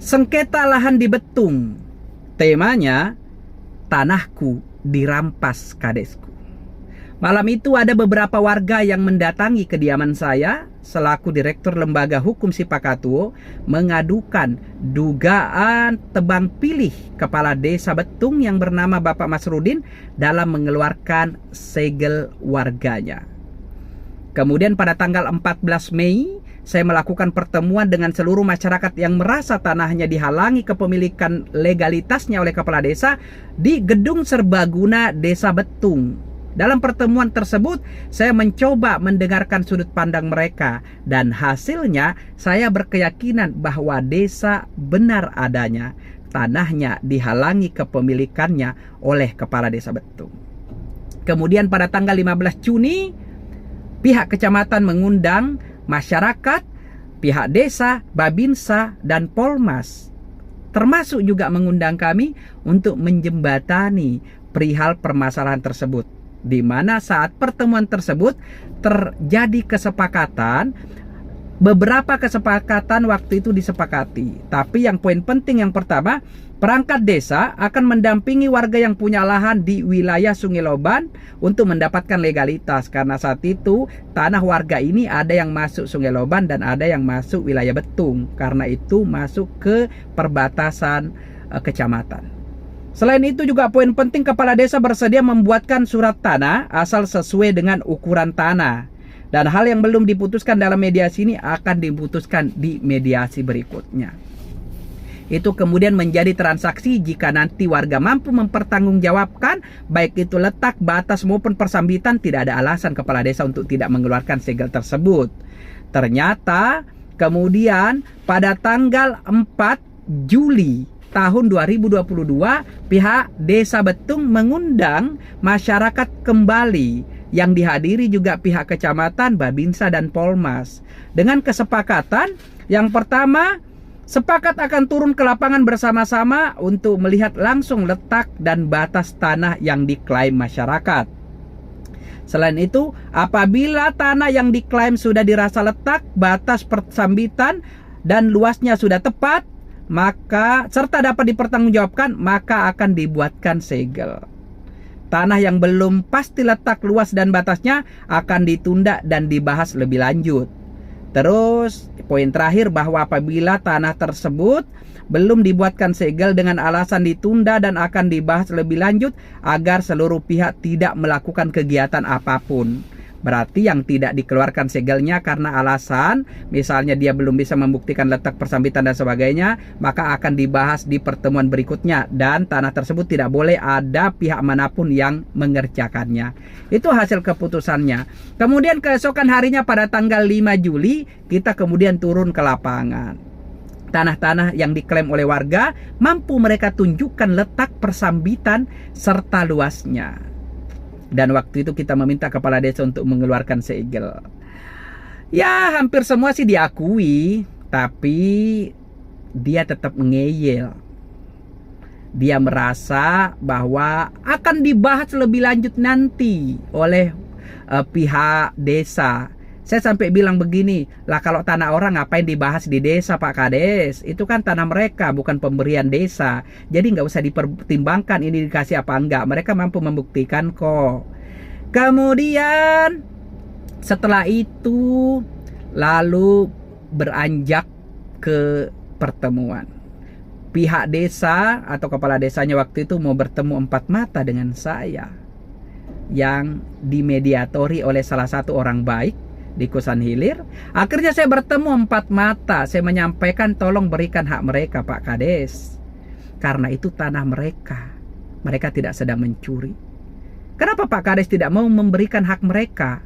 Sengketa lahan di Betung. Temanya, tanahku dirampas kadesku. Malam itu ada beberapa warga yang mendatangi kediaman saya selaku Direktur Lembaga Hukum Sipakatuo mengadukan dugaan tebang pilih Kepala Desa Betung yang bernama Bapak Masrudin dalam mengeluarkan segel warganya. Kemudian pada tanggal 14 Mei, saya melakukan pertemuan dengan seluruh masyarakat yang merasa tanahnya dihalangi kepemilikan legalitasnya oleh Kepala Desa di Gedung Serbaguna Desa Betung. Dalam pertemuan tersebut, saya mencoba mendengarkan sudut pandang mereka dan hasilnya saya berkeyakinan bahwa desa benar adanya tanahnya dihalangi kepemilikannya oleh Kepala Desa Betung. Kemudian pada tanggal 15 Juni, pihak kecamatan mengundang masyarakat, pihak desa, Babinsa, dan Polmas, termasuk juga mengundang kami untuk menjembatani perihal permasalahan tersebut, di mana saat pertemuan tersebut terjadi kesepakatan. Beberapa kesepakatan waktu itu disepakati, tapi yang poin penting yang pertama, perangkat desa akan mendampingi warga yang punya lahan di wilayah Sungai Loban untuk mendapatkan legalitas, karena saat itu tanah warga ini ada yang masuk Sungai Loban dan ada yang masuk wilayah Betung, karena itu masuk ke perbatasan kecamatan. Selain itu juga poin penting, kepala desa bersedia membuatkan surat tanah asal sesuai dengan ukuran tanah. Dan hal yang belum diputuskan dalam mediasi ini akan diputuskan di mediasi berikutnya. Itu kemudian menjadi transaksi jika nanti warga mampu mempertanggungjawabkan baik itu letak, batas maupun persambitan, tidak ada alasan kepala desa untuk tidak mengeluarkan segel tersebut. Ternyata kemudian pada tanggal 4 Juli tahun 2022, pihak Desa Betung mengundang masyarakat kembali yang dihadiri juga pihak kecamatan, Babinsa, dan Polmas, dengan kesepakatan yang pertama, sepakat akan turun ke lapangan bersama-sama untuk melihat langsung letak dan batas tanah yang diklaim masyarakat. Selain itu, apabila tanah yang diklaim sudah dirasa letak, batas persambitan dan luasnya sudah tepat, maka serta dapat dipertanggungjawabkan, maka akan dibuatkan segel. Tanah yang belum pasti letak, luas, dan batasnya akan ditunda dan dibahas lebih lanjut. Terus poin terakhir bahwa apabila tanah tersebut belum dibuatkan segel dengan alasan ditunda dan akan dibahas lebih lanjut agar seluruh pihak tidak melakukan kegiatan apapun. Berarti yang tidak dikeluarkan segelnya karena alasan misalnya dia belum bisa membuktikan letak persambitan dan sebagainya, maka akan dibahas di pertemuan berikutnya dan tanah tersebut tidak boleh ada pihak manapun yang mengerjakannya. Itu hasil keputusannya. Kemudian keesokan harinya pada tanggal 5 Juli kita kemudian turun ke lapangan. Tanah-tanah yang diklaim oleh warga mampu mereka tunjukkan letak persambitan serta luasnya. Dan waktu itu kita meminta kepala desa untuk mengeluarkan segel. Ya hampir semua sih diakui, tapi dia tetap ngeyel. Dia merasa bahwa akan dibahas lebih lanjut nanti oleh pihak desa. Saya sampai bilang begini, lah kalau tanah orang ngapain dibahas di desa Pak Kades? Itu kan tanah mereka, bukan pemberian desa. Jadi nggak usah dipertimbangkan ini dikasih apa enggak. Mereka mampu membuktikan kok. Kemudian setelah itu lalu beranjak ke pertemuan. Pihak desa atau kepala desanya waktu itu mau bertemu 4 mata dengan saya, yang dimediatori oleh salah satu orang baik di Kosan Hilir. Akhirnya saya bertemu 4 mata. Saya menyampaikan tolong berikan hak mereka Pak Kades, karena itu tanah mereka. Mereka tidak sedang mencuri. Kenapa Pak Kades tidak mau memberikan hak mereka?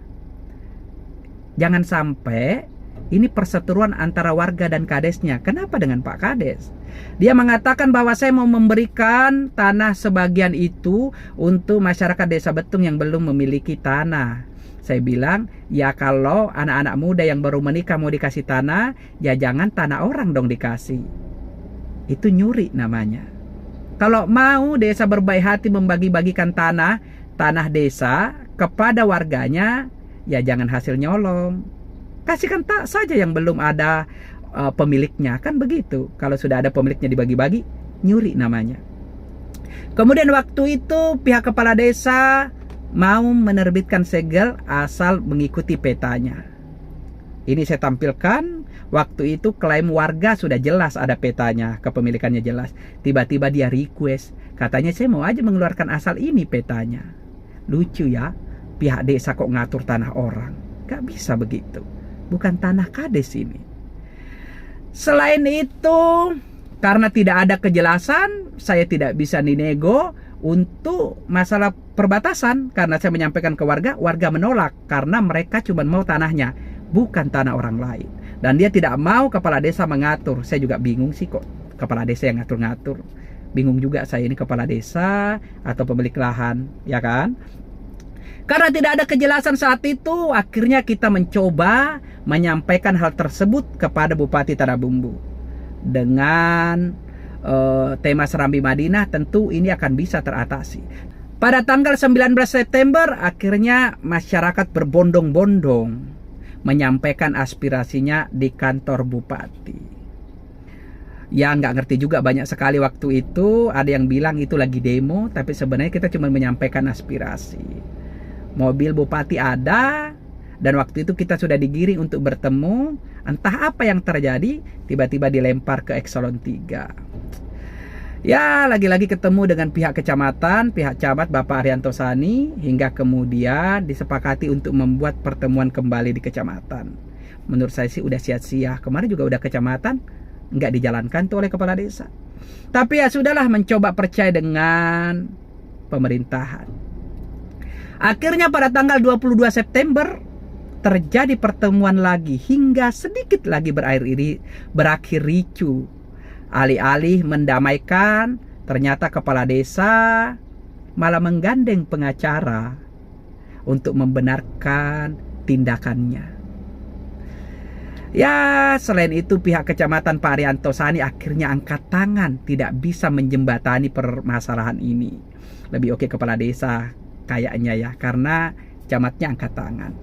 Jangan sampai ini perseteruan antara warga dan kadesnya. Kenapa dengan Pak Kades? Dia mengatakan bahwa saya mau memberikan tanah sebagian itu untuk masyarakat Desa Betung yang belum memiliki tanah. Saya bilang, ya kalau anak-anak muda yang baru menikah mau dikasih tanah, ya jangan tanah orang dong dikasih. Itu nyuri namanya. Kalau mau desa berbaik hati membagi-bagikan tanah desa kepada warganya, ya jangan hasil nyolong. Kasihkan tak saja yang belum ada pemiliknya. Kan begitu. Kalau sudah ada pemiliknya dibagi-bagi, nyuri namanya. Kemudian waktu itu pihak kepala desa mau menerbitkan segel asal mengikuti petanya. Ini saya tampilkan. Waktu itu klaim warga sudah jelas ada petanya, kepemilikannya jelas. Tiba-tiba dia request, katanya saya mau aja mengeluarkan asal ini petanya. Lucu ya, pihak desa kok ngatur tanah orang. Gak bisa begitu. Bukan tanah kades ini. Selain itu, karena tidak ada kejelasan, saya tidak bisa dinego untuk masalah perbatasan. Karena saya menyampaikan ke warga, warga menolak. Karena mereka cuma mau tanahnya, bukan tanah orang lain. Dan dia tidak mau kepala desa mengatur. Saya juga bingung sih kok kepala desa yang ngatur-ngatur. Bingung juga saya, ini kepala desa atau pemilik lahan, ya kan? Karena tidak ada kejelasan saat itu, akhirnya kita mencoba menyampaikan hal tersebut kepada Bupati Tanah Bumbu. Dengan tema Serambi Madinah, tentu ini akan bisa teratasi. Pada tanggal 19 September, akhirnya masyarakat berbondong-bondong menyampaikan aspirasinya di kantor bupati. Ya nggak ngerti juga, banyak sekali waktu itu. Ada yang bilang itu lagi demo, tapi sebenarnya kita cuma menyampaikan aspirasi. Mobil bupati ada, dan waktu itu kita sudah digiring untuk bertemu. Entah apa yang terjadi, tiba-tiba dilempar ke Ekselon 3. Ya, lagi-lagi ketemu dengan pihak kecamatan, pihak camat Bapak Arianto Sani, hingga kemudian disepakati untuk membuat pertemuan kembali di kecamatan. Menurut saya sih udah sia-sia. Kemarin juga udah kecamatan, nggak dijalankan tuh oleh kepala desa. Tapi ya sudahlah, mencoba percaya dengan pemerintahan. Akhirnya pada tanggal 22 September terjadi pertemuan lagi, hingga sedikit lagi berakhir ricu. Alih-alih mendamaikan, ternyata kepala desa malah menggandeng pengacara untuk membenarkan tindakannya. Ya, selain itu pihak kecamatan Pak Arianto Sani akhirnya angkat tangan, tidak bisa menjembatani permasalahan ini. Lebih oke kepala desa kayaknya ya, karena camatnya angkat tangan.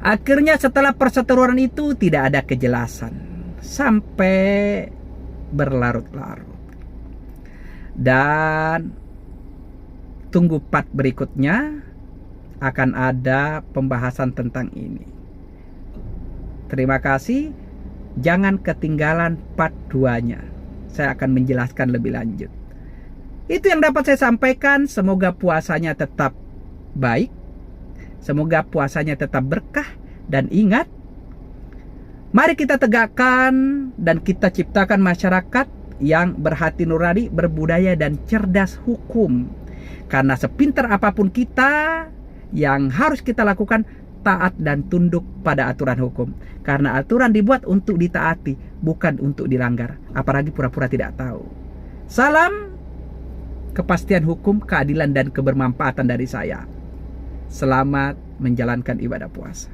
Akhirnya setelah perseteruan itu tidak ada kejelasan sampai berlarut-larut. Dan tunggu part berikutnya, akan ada pembahasan tentang ini. Terima kasih. Jangan ketinggalan part 2-nya. Saya akan menjelaskan lebih lanjut. Itu yang dapat saya sampaikan. Semoga puasanya tetap baik. Semoga puasanya tetap berkah. Dan ingat, mari kita tegakkan dan kita ciptakan masyarakat yang berhati nurani, berbudaya dan cerdas hukum. Karena sepintar apapun kita, yang harus kita lakukan taat dan tunduk pada aturan hukum. Karena aturan dibuat untuk ditaati, bukan untuk dilanggar. Apalagi pura-pura tidak tahu. Salam kepastian hukum, keadilan dan kebermanfaatan dari saya. Selamat menjalankan ibadah puasa.